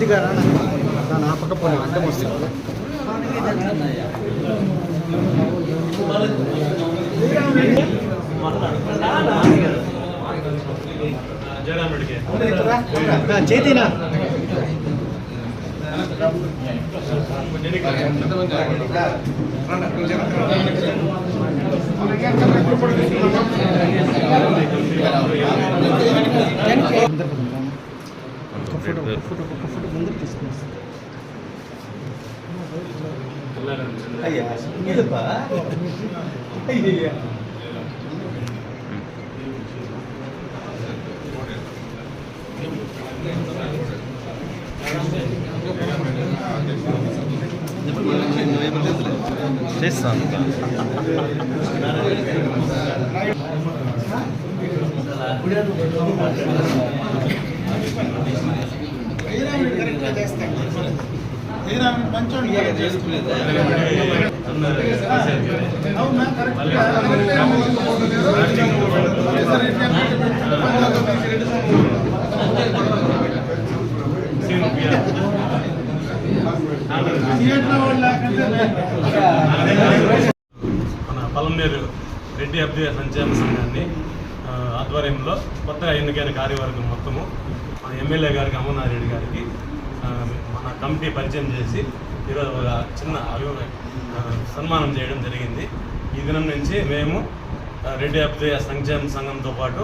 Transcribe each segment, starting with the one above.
కొద్దిగా దాని ఆ పక్క పోనీ అడ్డం వస్తుంది. చేతినా ఫోటో ముందుకు తీసుకున్నాను. అయ్యా అయ్యా చేస్తాను. మన పలంనేరు రెడ్డి అభ్యుదయ సంక్షేమ సంఘాన్ని ఆధ్వర్యంలో కొత్తగా ఎన్నికైన కార్యవర్గం మొత్తము మన ఎమ్మెల్యే గారికి అమర్నాథరెడ్డి గారికి మన కమిటీ పరిచయం చేసి ఈరోజు ఒక చిన్న సన్మానం చేయడం జరిగింది. ఈ దినం నుంచి మేము రెడ్డి అభ్యుదయ సంక్షేమ సంఘంతో పాటు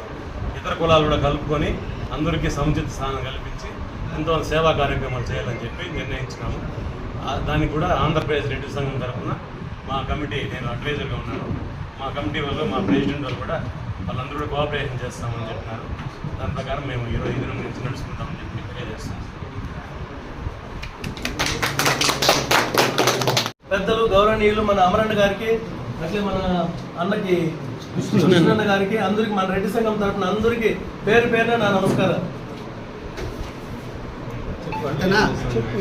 ఇతర కులాలు కూడా కలుపుకొని అందరికీ సముచిత స్థానం కల్పించి ఎంతో సేవా కార్యక్రమాలు చేయాలని చెప్పి నిర్ణయించినాము. దానికి కూడా ఆంధ్రప్రదేశ్ రెడ్డి సంఘం తరఫున మా కమిటీ, నేను అడ్వైజర్గా ఉన్నాను, మా కమిటీ వాళ్ళు మా ప్రెసిడెంట్ వాళ్ళు కూడా వాళ్ళందరూ కూడా కోఆపరేషన్ చేస్తామని చెప్పినారు. దాని ప్రకారం మేము ఈరోజు దినం నుంచి నడుచుకుంటామని చెప్పి తెలియజేస్తాం. పెద్దలు గౌరవనీయులు మన అమరన్న గారికి, అట్లే మన అన్నకి కృష్ణన్న గారికి, అందరికి మన రెడ్డి సంఘం తరఫున అందరికీ పేరు పేరున నా నమస్కారం. చెప్పు